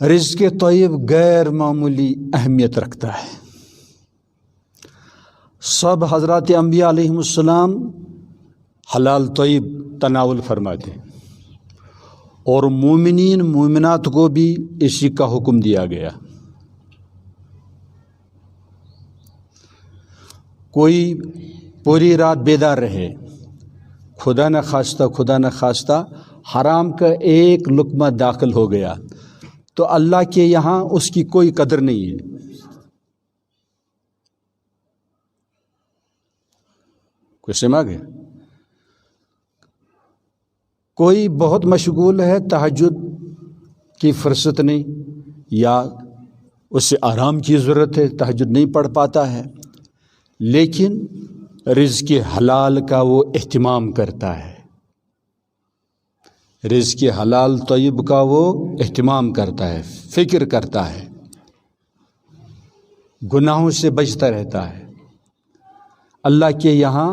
رزق طیب غیر معمولی اہمیت رکھتا ہے۔ سب حضرات انبیاء علیہم السلام حلال طیب تناول فرماتے ہیں، اور مومنین مومنات کو بھی اسی کا حکم دیا گیا۔ کوئی پوری رات بیدار رہے، خدا نہ خواستہ حرام کا ایک لقمہ داخل ہو گیا تو اللہ کے یہاں اس کی کوئی قدر نہیں ہے۔ کوئی سمجھ گیا؟ کوئی بہت مشغول ہے، تہجد کی فرصت نہیں، یا اسے آرام کی ضرورت ہے، تہجد نہیں پڑھ پاتا ہے، لیکن رزق حلال کا وہ اہتمام کرتا ہے، رزق حلال طیب کا وہ اہتمام کرتا ہے، فکر کرتا ہے، گناہوں سے بچتا رہتا ہے۔ اللہ کے یہاں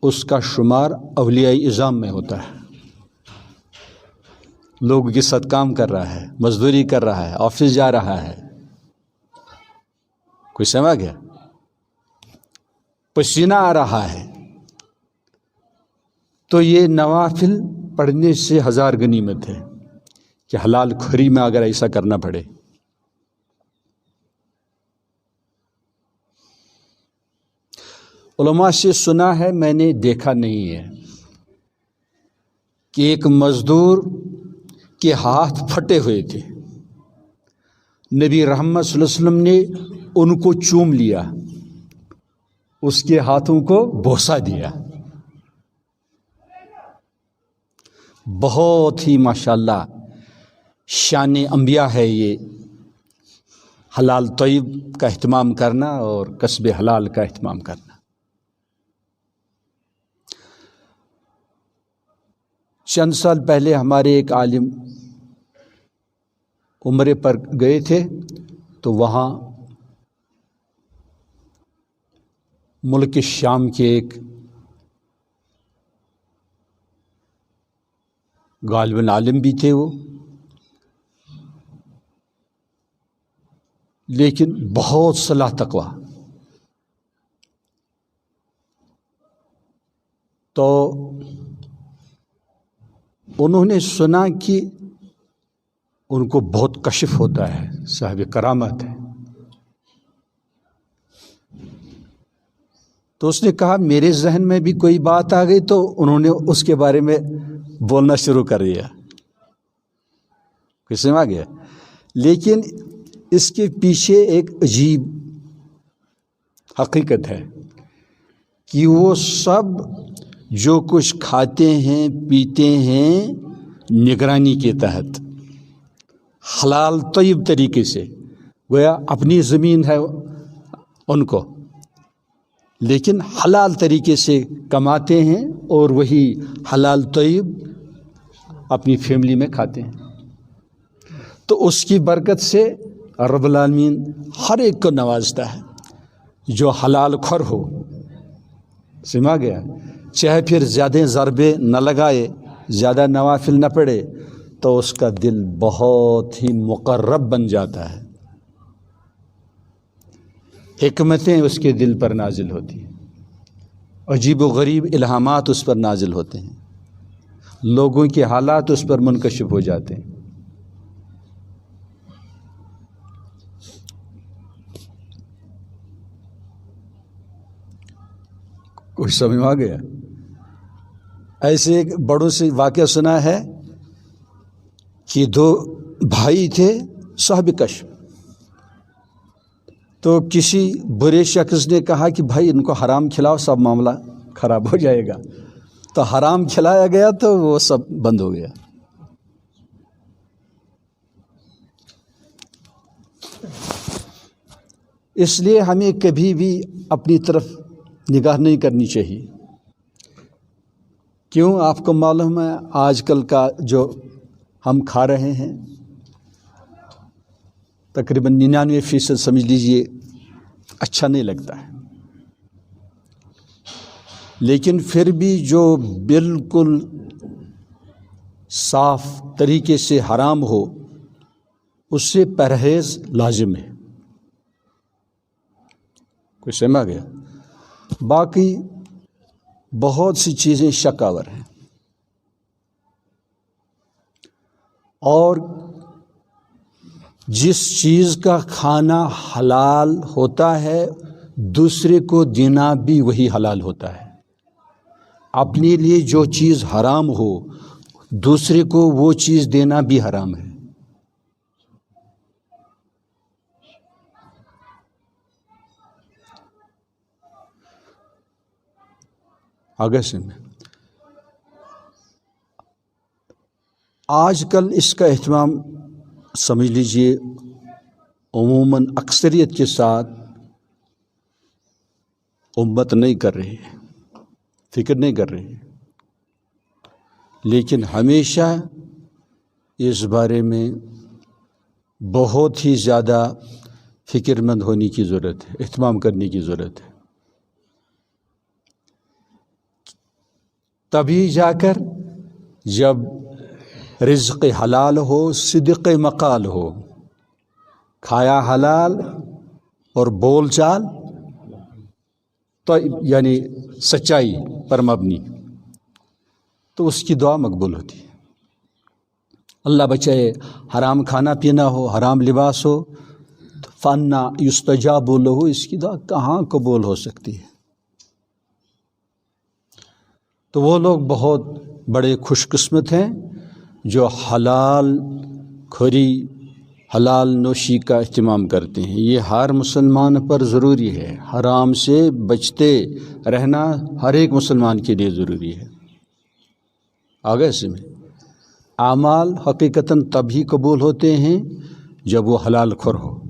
اس کا شمار اولیاء اعظام میں ہوتا ہے۔ لوگوں کے ساتھ کام کر رہا ہے، مزدوری کر رہا ہے، آفس جا رہا ہے، کوئی سمجھ گیا؟ پسینہ آ رہا ہے، تو یہ نوافل پڑھنے سے ہزار غنیمت ہے کہ حلال خوری میں اگر ایسا کرنا پڑے۔ علماء سے سنا ہے، میں نے دیکھا نہیں ہے، کہ ایک مزدور کے ہاتھ پھٹے ہوئے تھے، نبی رحمت صلی اللہ علیہ وسلم نے ان کو چوم لیا، اس کے ہاتھوں کو بوسہ دیا۔ بہت ہی ماشاءاللہ شان انبیاء ہے یہ، حلال طیب کا اہتمام کرنا اور کسب حلال کا اہتمام کرنا۔ چند سال پہلے ہمارے ایک عالم عمرے پر گئے تھے، تو وہاں ملک شام کے ایک غالباً عالم بھی تھے وہ، لیکن بہت صلاح تقویٰ، تو انہوں نے سنا کہ ان کو بہت کشف ہوتا ہے، صاحب کرامت ہے، تو اس نے کہا میرے ذہن میں بھی کوئی بات آ گئی، تو انہوں نے اس کے بارے میں بولنا شروع کر دیا، کسی میں آ گیا۔ لیکن اس کے پیچھے ایک عجیب حقیقت ہے کہ وہ سب جو کچھ کھاتے ہیں پیتے ہیں نگرانی کے تحت، حلال طیب طریقے سے، گویا اپنی زمین ہے ان کو، لیکن حلال طریقے سے کماتے ہیں اور وہی حلال طیب اپنی فیملی میں کھاتے ہیں۔ تو اس کی برکت سے رب العالمین ہر ایک کو نوازتا ہے جو حلال خور ہو، سما گیا، چاہے پھر زیادہ ضربے نہ لگائے، زیادہ نوافل نہ پڑھے، تو اس کا دل بہت ہی مقرب بن جاتا ہے، حکمتیں اس کے دل پر نازل ہوتی ہیں، عجیب و غریب الہامات اس پر نازل ہوتے ہیں، لوگوں کے حالات اس پر منکشف ہو جاتے ہیں۔ کچھ سمجھ میں آ گیا؟ ایسے ایک بڑوں سے واقعہ سنا ہے کہ دو بھائی تھے صاحب کشف، تو کسی برے شخص نے کہا کہ بھائی ان کو حرام کھلاؤ، سب معاملہ خراب ہو جائے گا، تو حرام کھلایا گیا تو وہ سب بند ہو گیا۔ اس لیے ہمیں کبھی بھی اپنی طرف نگاہ نہیں کرنی چاہیے۔ کیوں؟ آپ کو معلوم ہے آج کل کا جو ہم کھا رہے ہیں تقریباً 99% سمجھ لیجئے اچھا نہیں لگتا ہے، لیکن پھر بھی جو بالکل صاف طریقے سے حرام ہو اس سے پرہیز لازم ہے. کوئی سمجھ گیا؟ باقی بہت سی چیزیں شک آور ہیں. اور جس چیز کا کھانا حلال ہوتا ہے دوسرے کو دینا بھی وہی حلال ہوتا ہے. اپنے لیے جو چیز حرام ہو دوسرے کو وہ چیز دینا بھی حرام ہے. آگے سے میں آج کل اس کا اہتمام سمجھ لیجئے عموماً اکثریت کے ساتھ امت نہیں کر رہی ہے، فکر نہیں کر رہی ہے. لیکن ہمیشہ اس بارے میں بہت ہی زیادہ فکر مند ہونے کی ضرورت ہے، اہتمام کرنے کی ضرورت ہے. تبھی جا کر جب رزق حلال ہو، صدق مقال ہو، کھایا حلال اور بول چال تو یعنی سچائی پر مبنی، تو اس کی دعا مقبول ہوتی ہے. اللہ بچائے حرام کھانا پینا ہو، حرام لباس ہو، فانا یستجاب لہ، اس کی دعا کہاں قبول ہو سکتی ہے؟ تو وہ لوگ بہت بڑے خوش قسمت ہیں جو حلال خوری، حلال نوشی کا اہتمام کرتے ہیں. یہ ہر مسلمان پر ضروری ہے. حرام سے بچتے رہنا ہر ایک مسلمان کے لیے ضروری ہے. آگے سے میں اعمال حقیقتاً تبھی قبول ہوتے ہیں جب وہ حلال خور ہو.